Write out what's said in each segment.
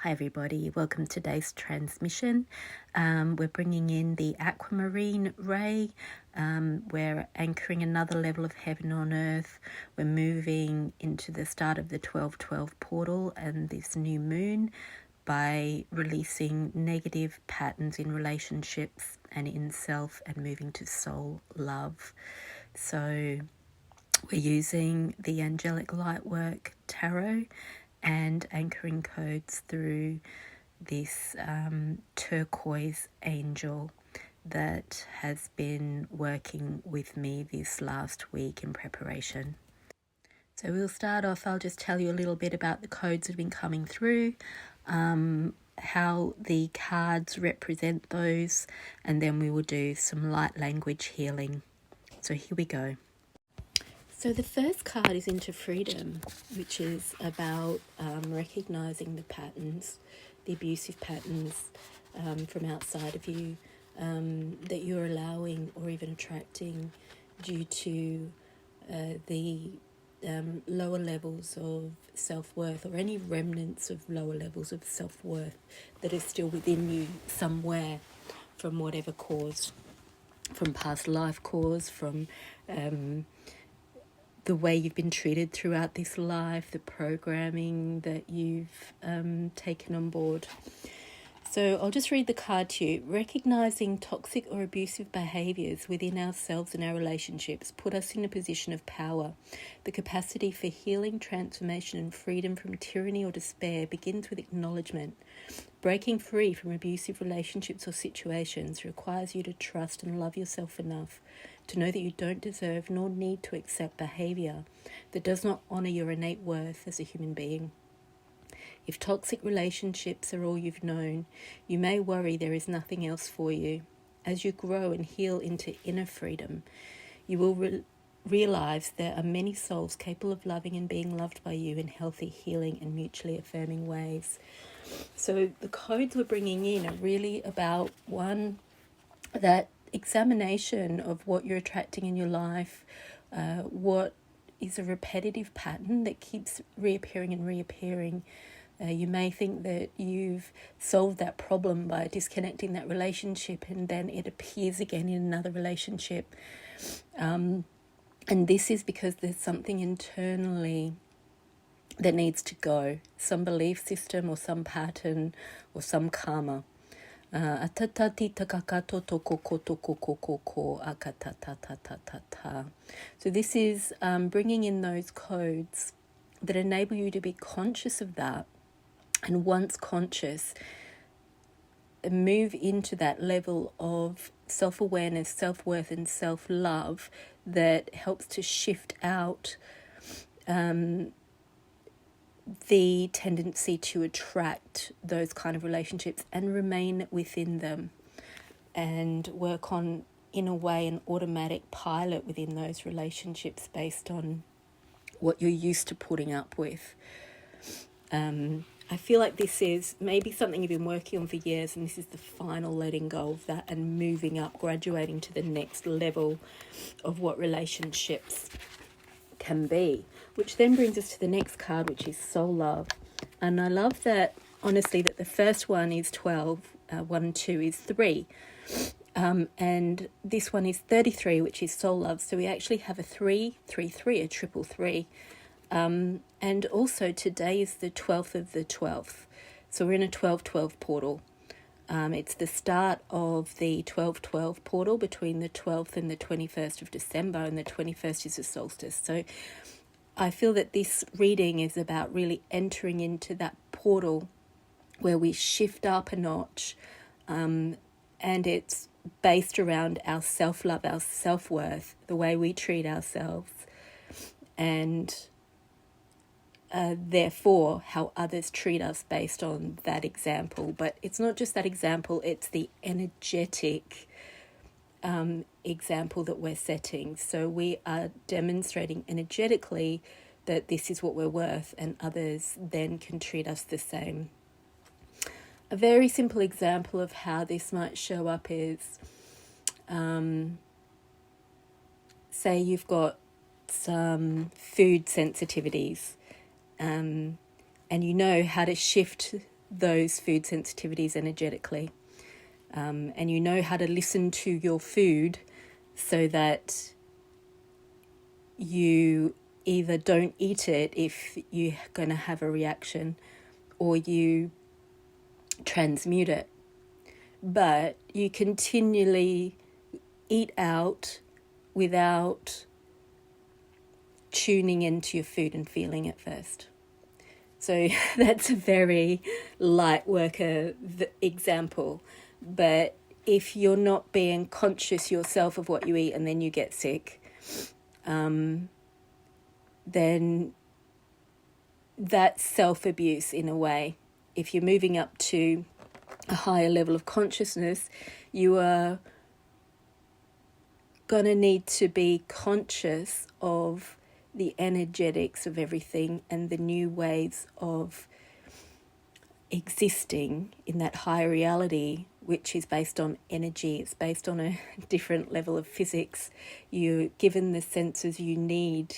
Hi everybody, welcome to today's transmission. We're bringing in the Aquamarine Ray. We're anchoring another level of heaven on earth. We're moving into the start of the 12/12 portal and this new moon by releasing negative patterns in relationships and in self and moving to soul love. So we're using the Angelic Lightwork Tarot and anchoring codes through this turquoise angel that has been working with me this last week in preparation. So we'll start off, I'll just tell you a little bit about the codes that have been coming through, how the cards represent those, and then we will do some light language healing. So here we go. So the first card is into freedom, which is about recognizing the patterns, the abusive patterns from outside of you that you're allowing or even attracting due to the lower levels of self-worth, or any remnants of lower levels of self-worth that are still within you somewhere from whatever cause, from past life cause, from the way you've been treated throughout this life, the programming that you've taken on board. So I'll just read the card to you. Recognizing toxic or abusive behaviors within ourselves and our relationships put us in a position of power. The capacity for healing, transformation, and freedom from tyranny or despair begins with acknowledgement. Breaking free from abusive relationships or situations requires you to trust and love yourself enough to know that you don't deserve nor need to accept behavior that does not honor your innate worth as a human being. If toxic relationships are all you've known, you may worry there is nothing else for you. As you grow and heal into inner freedom, you will realize there are many souls capable of loving and being loved by you in healthy, healing, and mutually affirming ways. So the codes we're bringing in are really about, one, that examination of what you're attracting in your life, what is a repetitive pattern that keeps reappearing and reappearing. You may think that you've solved that problem by disconnecting that relationship, and then it appears again in another relationship. And this is because there's something internally that needs to go, some belief system or some pattern or some karma. So this is bringing in those codes that enable you to be conscious of that, and once conscious, move into that level of self-awareness, self-worth, and self-love that helps to shift out the tendency to attract those kind of relationships and remain within them, and work on, in a way, an automatic pilot within those relationships based on what you're used to putting up with. I feel like this is maybe something you've been working on for years, and this is the final letting go of that and moving up, graduating to the next level of what relationships can be, which then brings us to the next card, which is soul love. And I love that, honestly, that the first one is 12, 1 and 2 is 3, and this one is 33, which is soul love. So we actually have a 3, 3, 3, a triple 3. And also today is the 12th of the 12th. So we're in a 12/12 portal. It's the start of the 12/12 portal between the 12th and the 21st of December, and the 21st is the solstice. So I feel that this reading is about really entering into that portal where we shift up a notch, and it's based around our self-love, our self-worth, the way we treat ourselves, and therefore how others treat us based on that example. But it's not just that example, it's the energetic example that we're setting. So we are demonstrating energetically that this is what we're worth, and others then can treat us the same. A very simple example of how this might show up is, say you've got some food sensitivities, and you know how to shift those food sensitivities energetically. And you know how to listen to your food so that you either don't eat it if you're going to have a reaction, or you transmute it. But you continually eat out without tuning into your food and feeling it first. So that's a very light worker example. But if you're not being conscious yourself of what you eat and then you get sick, then that's self-abuse in a way. If you're moving up to a higher level of consciousness, you are going to need to be conscious of the energetics of everything and the new ways of existing in that higher reality, which is based on energy. It's based on a different level of physics. You're given the senses you need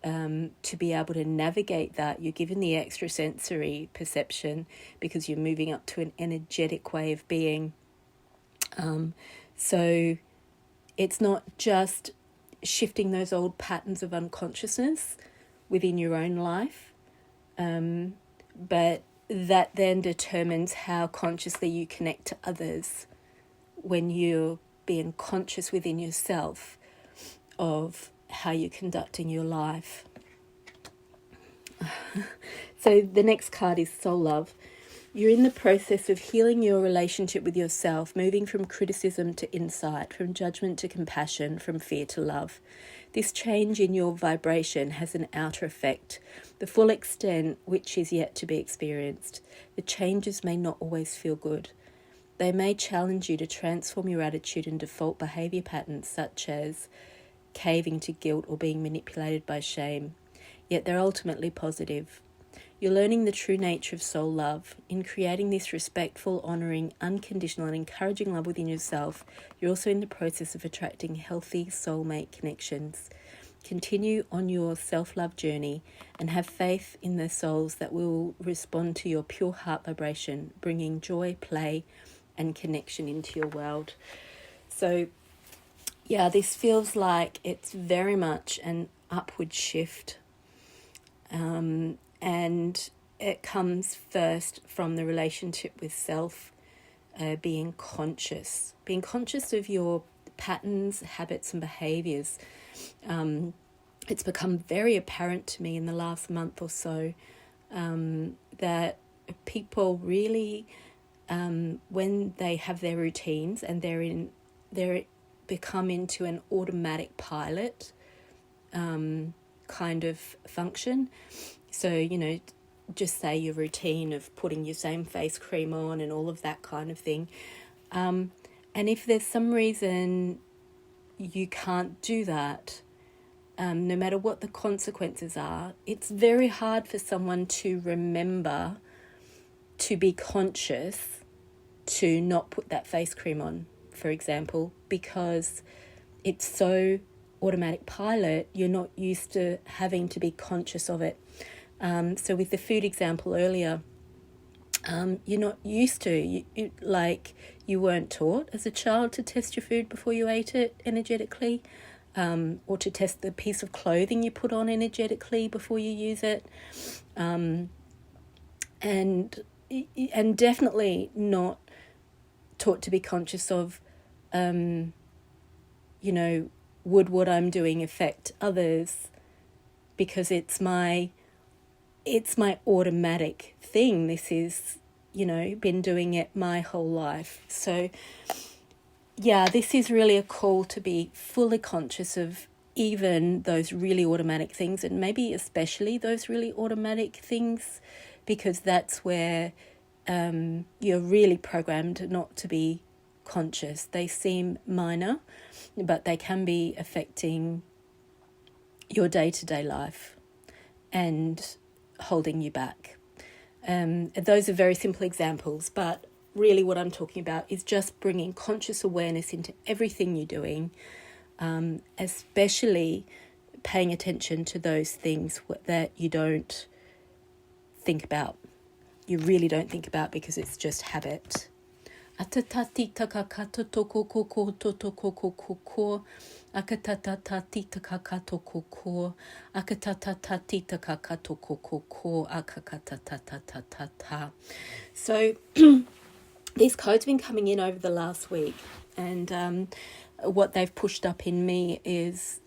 to be able to navigate that. You're given the extrasensory perception because you're moving up to an energetic way of being. So it's not just shifting those old patterns of unconsciousness within your own life, but that then determines how consciously you connect to others when you're being conscious within yourself of how you're conducting your life. So the next card is Soul Love. You're in the process of healing your relationship with yourself, moving from criticism to insight, from judgment to compassion, from fear to love. This change in your vibration has an outer effect, the full extent which is yet to be experienced. The changes may not always feel good. They may challenge you to transform your attitude and default behaviour patterns, such as caving to guilt or being manipulated by shame. Yet they're ultimately positive. You're learning the true nature of soul love. In creating this respectful, honouring, unconditional and encouraging love within yourself, you're also in the process of attracting healthy soulmate connections. Continue on your self-love journey and have faith in the souls that will respond to your pure heart vibration, bringing joy, play and connection into your world. So, yeah, this feels like it's very much an upward shift. And it comes first from the relationship with self, being conscious of your patterns, habits and behaviours. It's become very apparent to me in the last month or so that people really, when they have their routines and they're become into an automatic pilot kind of function. So, you know, just say your routine of putting your same face cream on and all of that kind of thing. And if there's some reason you can't do that, no matter what the consequences are, it's very hard for someone to remember to be conscious to not put that face cream on, for example, because it's so automatic pilot, you're not used to having to be conscious of it. So with the food example earlier, you're not used to, you weren't taught as a child to test your food before you ate it energetically, or to test the piece of clothing you put on energetically before you use it, and definitely not taught to be conscious of, would what I'm doing affect others, because it's my automatic thing. This is, been doing it my whole life. So yeah, this is really a call to be fully conscious of even those really automatic things, and maybe especially those really automatic things, because that's where you're really programmed not to be conscious. They seem minor, but they can be affecting your day-to-day life and holding you back. Those are very simple examples, but really what I'm talking about is just bringing conscious awareness into everything you're doing, especially paying attention to those things that you don't think about. you really don't think about because it's just habit. Atatati takakato toko koko totoko koko. Akatatati takakato koko. Akatatati takakato koko. Akakatatatata. So these codes have been coming in over the last week, and what they've pushed up in me is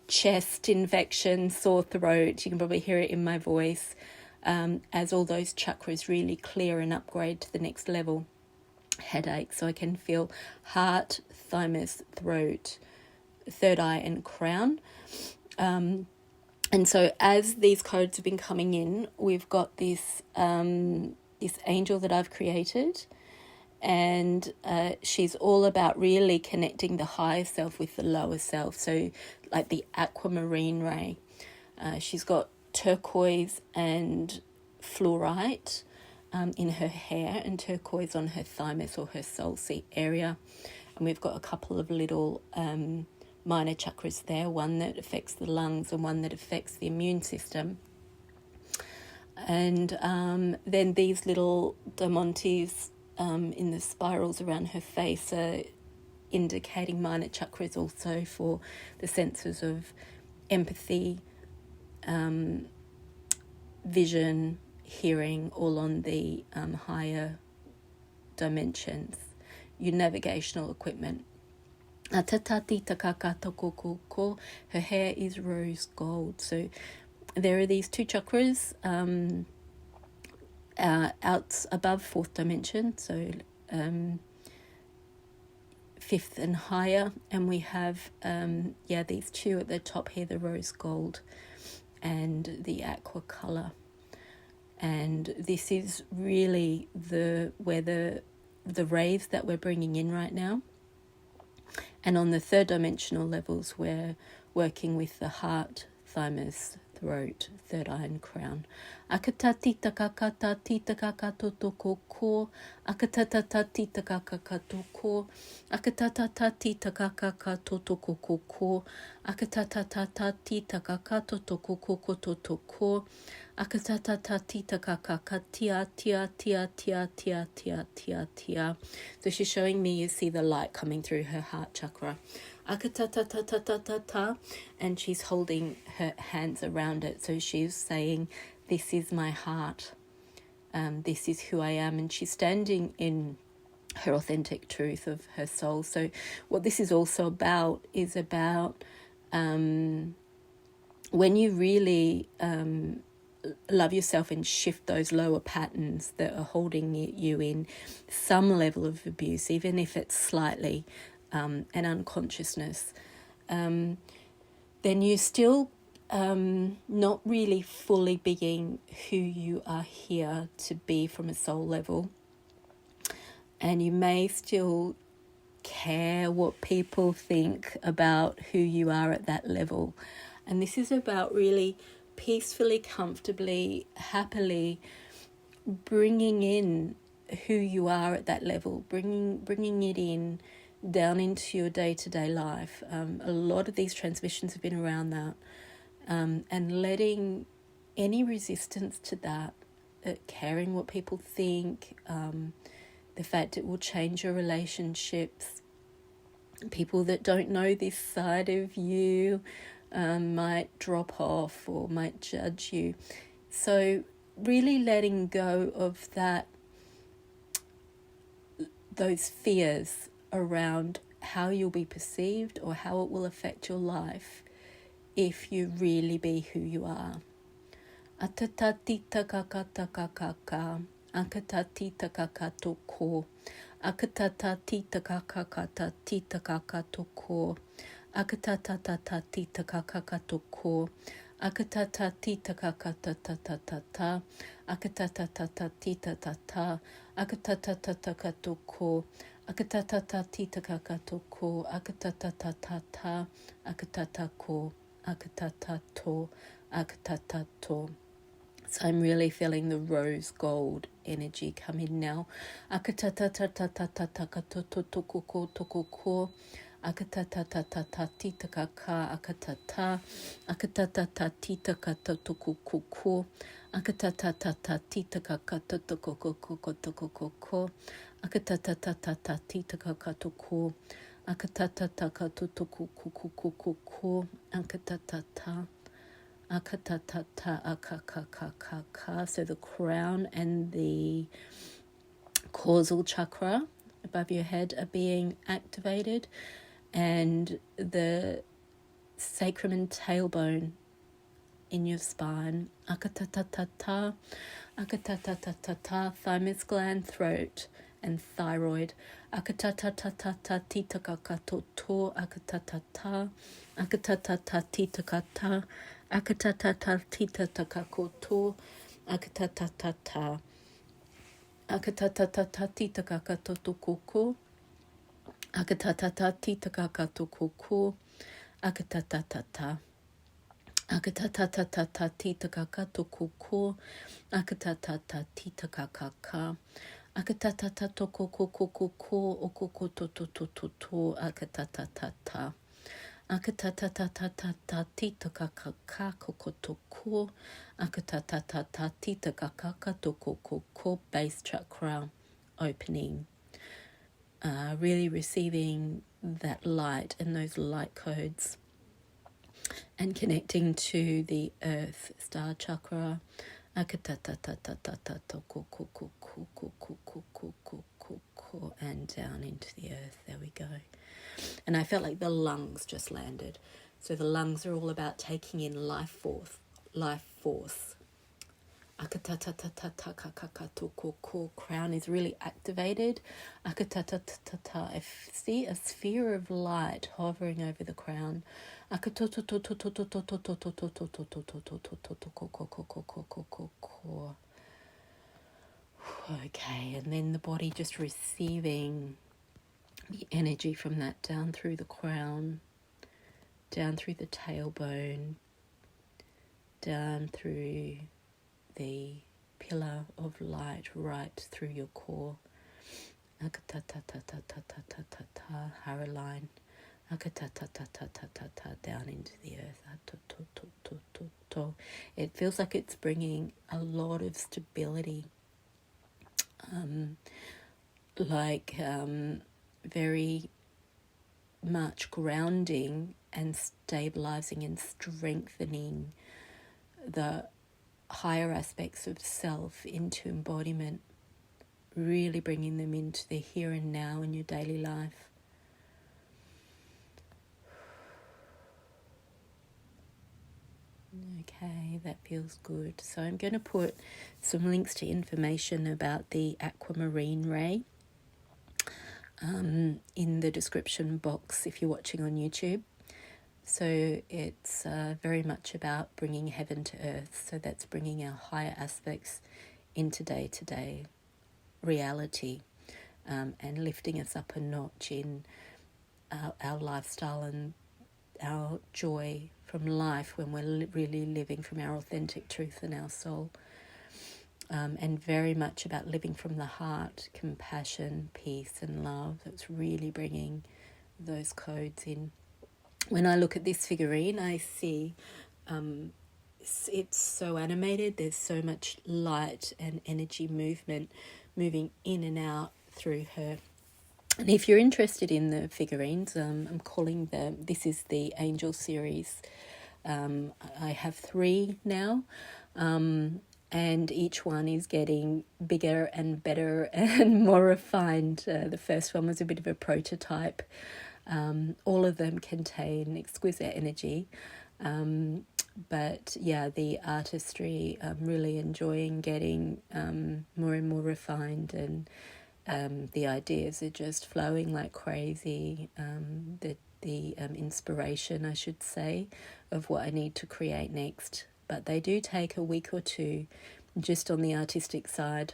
chest infection, sore throat. You can probably hear it in my voice, as all those chakras really clear and upgrade to the next level. Headache, so I can feel heart, thymus, throat, third eye and crown. And so as these codes have been coming in, we've got this this angel that I've created, and she's all about really connecting the higher self with the lower self. So like the Aquamarine Ray. She's got turquoise and fluorite in her hair, and turquoise on her thymus or her soul seat area. And we've got a couple of little minor chakras there, one that affects the lungs and one that affects the immune system. And then these little diamantes in the spirals around her face are indicating minor chakras also for the senses of empathy, vision, hearing, all on the higher dimensions. Your navigational equipment. Her hair is rose gold. So there are these two chakras out above fourth dimension, so fifth and higher, and we have these two at the top here, the rose gold and the aqua color. And this is really where the rays that we're bringing in right now. And on the third dimensional levels, we're working with the heart, thymus, throat, third eye and crown. Akatati takakata titakakato toko. Akatata titakakato ko. Akatata titakakato toko. Akatata titakakato toko. Akatata titakakatia tia. So she's showing me, you see the light coming through her heart chakra. Akatata, and she's holding her hands around it. So she's saying, this is my heart. This is who I am. And she's standing in her authentic truth of her soul. So what this is also about is about when you really love yourself and shift those lower patterns that are holding you in some level of abuse, even if it's slightly an unconsciousness, then you're still not really fully being who you are here to be from a soul level. And you may still care what people think about who you are at that level. And this is about really peacefully, comfortably, happily bringing in who you are at that level, bringing it in down into your day-to-day life. A lot of these transmissions have been around that, and letting any resistance to that, caring what people think, the fact it will change your relationships, people that don't know this side of you might drop off or might judge you. So really letting go of that, those fears around how you'll be perceived or how it will affect your life if you really be who you are. Atatati takakata kakaka, akatati takakato ko, akatatati takakakata titakakato ko, akatatata titakakato ko, akatata titakakata tatatata, akatatata titatata, akatatata ko, akatatata titakakato ko, akatatata, akatatako, akatatato, akatatato. So I'm really feeling the rose gold energy come in now. Akatatatatatakato toko Akatata tita kaka akatata. Akatata tita kata tukukuku. Akatata tita kaka tukukukukukukuku. Akatata tita kaka tuku. Akatata katutukukukukuku. Akatata. Akatatata akakakakaka. So the crown and the causal chakra above your head are being activated, and the sacrum and tailbone in your spine. Akatatatata, akatatatata, thymus gland, throat, and thyroid. Akatatatata, titakakatoto, akatatata, akatatata, titakata, akatatata, titatakakoto, akatatata. Akatatata titakakatokoko. Akatatata titakakatokoko. Akatatata. Akatatata titakakatokoko. Akatatata titakakaka. Akatatata tokokokokoko. Okokototototo. Akatatata. Akatatata titakakaka kokotoko. Akatatata titakakaka tokokoko. Base chakra opening. Really receiving that light and those light codes, and connecting to the earth star chakra. Akatatata tokokokokokokokokokokoko, and down into the earth. There we go. And I felt like the lungs just landed. So the lungs are all about taking in life force. Crown is really activated. I see a sphere of light hovering over the crown. Okay, and then the body just receiving the energy from that down through the crown, down through the tailbone, down through the pillar of light, right through your core. Hara line. Down into the earth. It feels like it's bringing a lot of stability. Very much grounding and stabilizing and strengthening the higher aspects of self into embodiment, really bringing them into the here and now in your daily life. Okay, that feels good. So I'm going to put some links to information about the Aquamarine Ray in the description box if you're watching on YouTube. So it's very much about bringing heaven to earth. So that's bringing our higher aspects into day-to-day reality, and lifting us up a notch in our lifestyle and our joy from life when we're really living from our authentic truth and our soul. And very much about living from the heart, compassion, peace and love. That's really bringing those codes in. When I look at this figurine, I see it's so animated. There's so much light and energy moving in and out through her. And if you're interested in the figurines, I'm calling this is the Angel series. I have 3 now. And each one is getting bigger and better and more refined. The first one was a bit of a prototype. All of them contain exquisite energy. But yeah, the artistry, I'm really enjoying getting more and more refined, and the ideas are just flowing like crazy. The inspiration, I should say, of what I need to create next. But they do take a week or 2 just on the artistic side,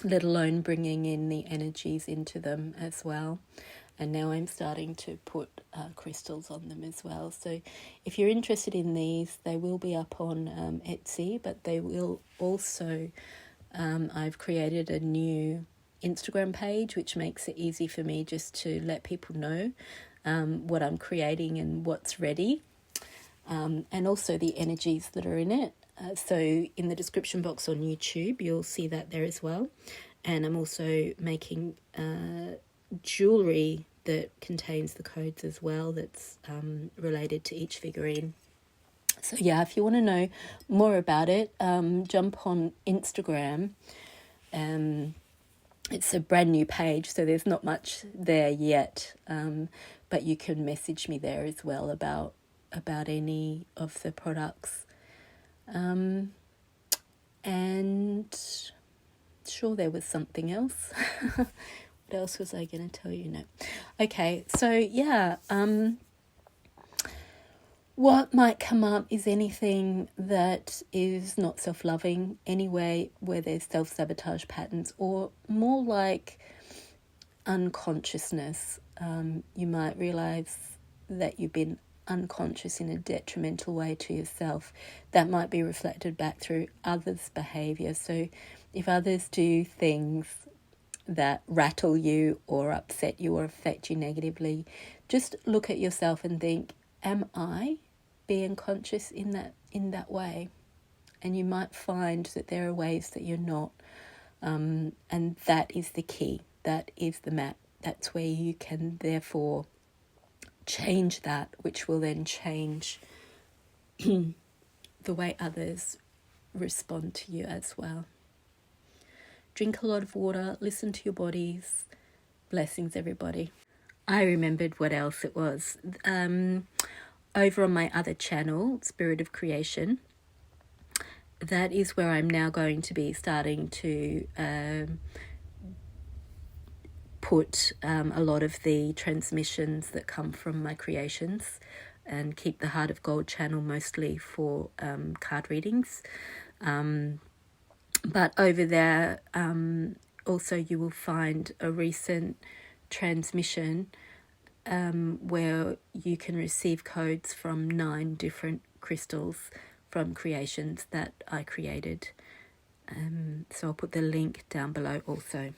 let alone bringing in the energies into them as well. And now I'm starting to put crystals on them as well. So if you're interested in these, they will be up on Etsy, but they will also, I've created a new Instagram page, which makes it easy for me just to let people know what I'm creating and what's ready, and also the energies that are in it. So in the description box on YouTube, you'll see that there as well. And I'm also making jewellery that contains the codes as well, that's related to each figurine. So yeah, if you want to know more about it, jump on Instagram. It's a brand new page, so there's not much there yet, but you can message me there as well about any of the products. And sure, there was something else. What else was I going to tell you? No. Okay, so yeah, what might come up is anything that is not self-loving anyway, where there's self-sabotage patterns, or more like unconsciousness. You might realise that you've been unconscious in a detrimental way to yourself. That might be reflected back through others' behaviour. So if others do things that rattle you or upset you or affect you negatively, just look at yourself and think, am I being conscious in that way? And you might find that there are ways that you're not, and that is the key. That is the map. That's where you can therefore change that, which will then change the way others respond to you as well. Drink a lot of water, listen to your bodies. Blessings, everybody. I remembered what else it was. Over on my other channel, Spirit of Creation, that is where I'm now going to be starting to put a lot of the transmissions that come from my creations, and keep the Heart of Gold channel mostly for card readings. But over there, also you will find a recent transmission where you can receive codes from 9 different crystals from creations that I created. So I'll put the link down below also.